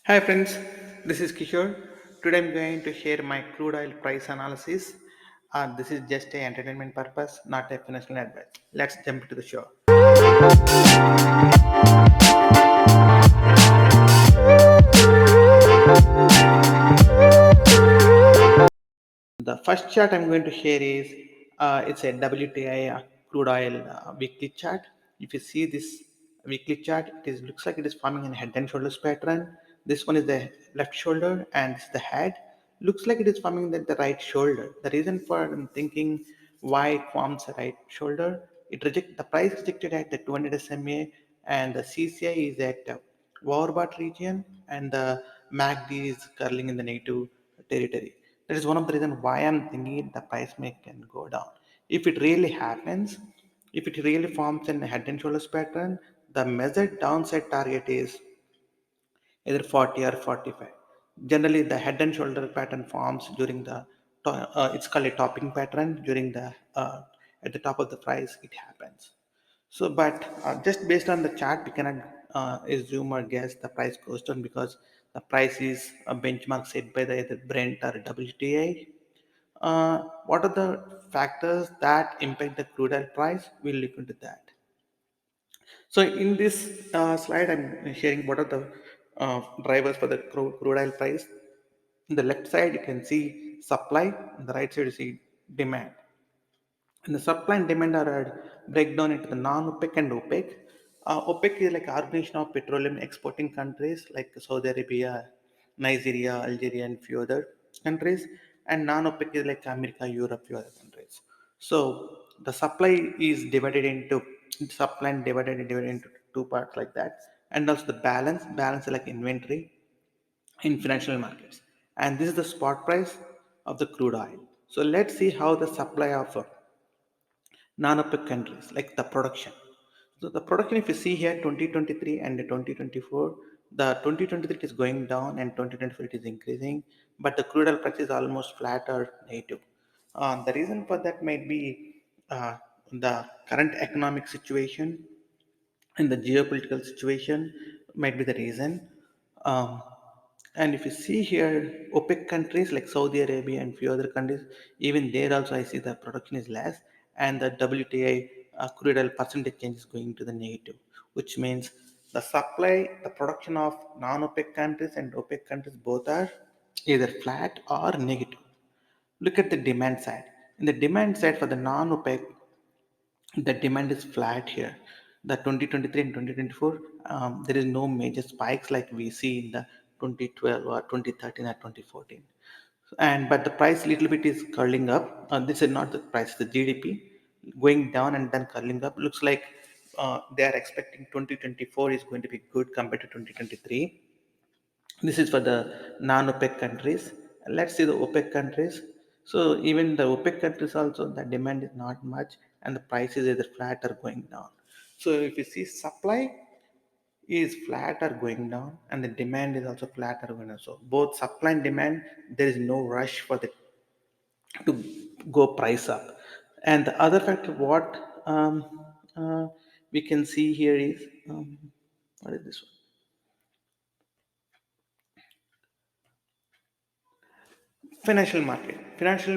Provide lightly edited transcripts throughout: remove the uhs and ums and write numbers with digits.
Hi friends, this is Kishore. Today I'm going to share my crude oil price analysis. This is just a entertainment purpose, not a financial advice. Let's jump to the show. The first chart I'm going to share is it's a WTI crude oil weekly chart. If you see this weekly chart, looks like it is forming a head and shoulders pattern. This one is the left shoulder and this is the head. Looks like it is forming the right shoulder. The reason for I'm thinking why it forms a right shoulder, the price rejected at the 200 SMA and the CCI is at overbought region and the MACD is curling in the negative territory. That is one of the reasons why I'm thinking the price may can go down. If it really happens, if it really forms a head and shoulders pattern, the measured downside target is either 40 or 45. Generally, the head and shoulder pattern forms during it's called a topping pattern during at the top of the price, it happens. So, but just based on the chart, we cannot assume or guess the price goes down because the price is a benchmark set by the either Brent or WTI. What are the factors that impact the crude oil price? We'll look into that. So in this slide, I'm sharing what are the drivers for the crude oil price. In the left side, you can see supply. On the right side, you see demand. And the supply and demand are breakdown into the non-OPEC and OPEC. OPEC is like organization of petroleum exporting countries like Saudi Arabia, Nigeria, Algeria, and few other countries. And non-OPEC is like America, Europe, few other countries. So the supply is divided into supply and divided into two parts like that. And also the balance is like inventory in financial markets. And this is the spot price of the crude oil. So let's see how the supply of non-OPEC countries, like the production. So the production, if you see here, 2023 and 2024, the 2023 is going down and 2024 it is increasing, but the crude oil price is almost flat or negative. The reason for that might be the current economic situation and the geopolitical situation might be the reason. Um, and if you see here, OPEC countries like Saudi Arabia and few other countries, even there also I see the production is less, and the WTI crude oil percentage change is going to the negative, which means the supply, the production of non-OPEC countries and OPEC countries both are either flat or negative. Look at the demand side. In the demand side for the non-OPEC, the demand is flat here. The 2023 and 2024, there is no major spikes like we see in the 2012 or 2013 or 2014. And but the price little bit is curling up. This is not the price, the GDP going down and then curling up. Looks like they are expecting 2024 is going to be good compared to 2023. This is for the non-OPEC countries. Let's see the OPEC countries. So even the OPEC countries also the demand is not much and the price is either flat or going down. So if you see supply is flat or going down and the demand is also flat or going down. So both supply and demand there is no rush for the to go price up. And the other factor what uh, we can see here is what is this one? Financial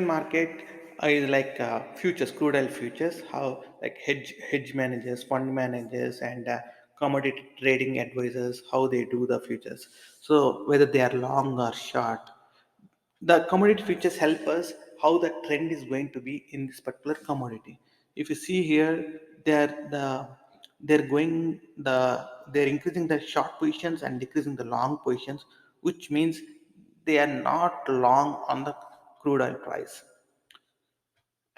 market is like futures, crude oil futures, how like hedge managers, fund managers, and commodity trading advisors, how they do the futures. So whether they are long or short, the commodity futures help us how the trend is going to be in this particular commodity. If you see here, they're the they're going they're increasing the short positions and decreasing the long positions, which means they are not long on the crude oil price.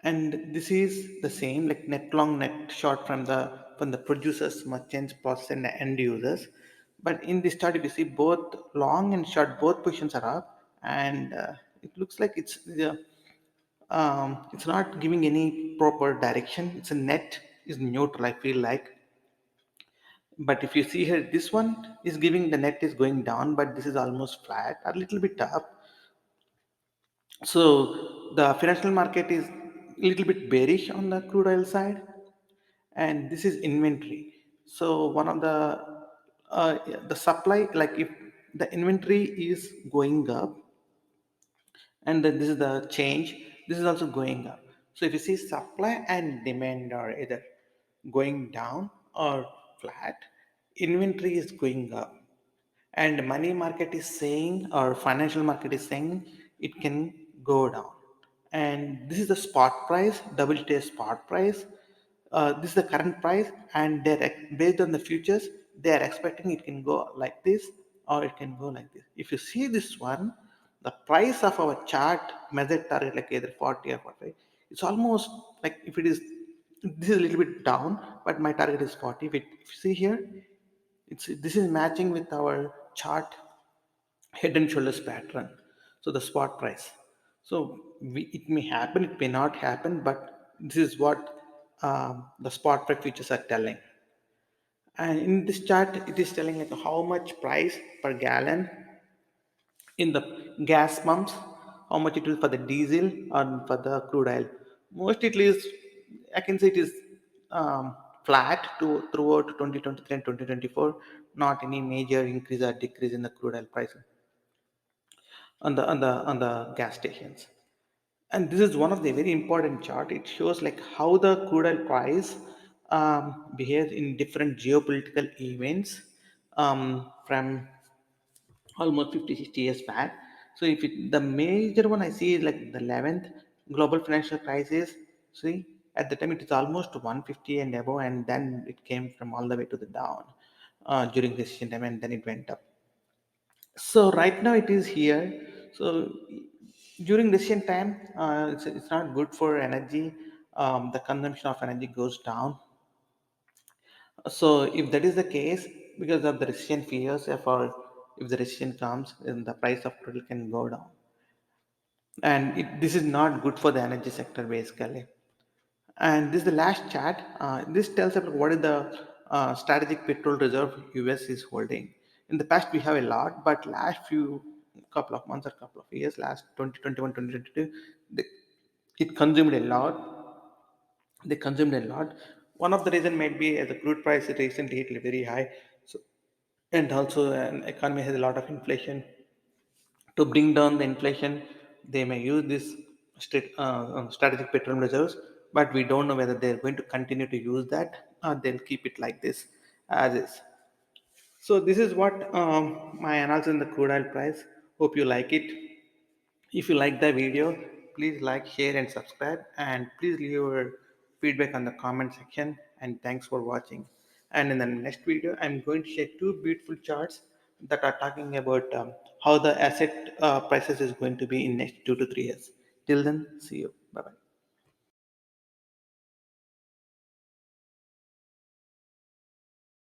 And this is the same like net long, net short from the producers, merchants, process, and the end users. But in this chart, if you see both long and short, both positions are up, and it looks like it's not giving any proper direction. It's a net is neutral. I feel like, but if you see here, this one is giving the net is going down, but this is almost flat, a little bit up. So the financial market is a little bit bearish on the crude oil side, and this is inventory. So one of the supply, like if the inventory is going up, and then this is the change, this is also going up. So if you see supply and demand are either going down or flat, inventory is going up, and money market is saying, or financial market is saying, it can go down. And this is the spot price, WTA spot price. This is the current price, and based on the futures, they are expecting it can go like this or it can go like this. If you see this one, the price of our chart measured target like either 40 or 45, it's almost like, if it is, this is a little bit down, but my target is 40. If you see here, this is matching with our chart head and shoulders pattern. So the spot price. So it may happen, it may not happen, but this is what the spot price futures are telling. And in this chart, it is telling like how much price per gallon in the gas pumps, how much it is for the diesel and for the crude oil. Most it is, I can say it is flat to throughout 2023 and 2024. Not any major increase or decrease in the crude oil price on the gas stations. And this is one of the very important chart. It shows like how the crude oil price behaves in different geopolitical events from almost 50 60 years back. So if the major one I see is like the 11th global financial crisis. See, at the time it is almost 150 and above, and then it came from all the way to the down during this time, and then it went up. So right now it is here. So during recent time, it's not good for energy. The consumption of energy goes down. So if that is the case, because of the recession fears, if the recession comes, then the price of crude can go down, and this is not good for the energy sector basically. And this is the last chart. This tells about what is the strategic petrol reserve US is holding. In the past, we have a lot, but last few couple of months or couple of years, last 2021, 2022, they, it consumed a lot. They consumed a lot. One of the reason might be as the crude price recently hit very high, so, and also an economy has a lot of inflation. To bring down the inflation, they may use this strategic petroleum reserves, but we don't know whether they're going to continue to use that or they'll keep it like this as is. So this is what my analysis on the crude oil price. Hope you like it. If you like the video, please like, share, and subscribe. And please leave your feedback on the comment section. And thanks for watching. And in the next video, I'm going to share two beautiful charts that are talking about how the asset prices is going to be in next 2 to 3 years. Till then, see you. Bye bye.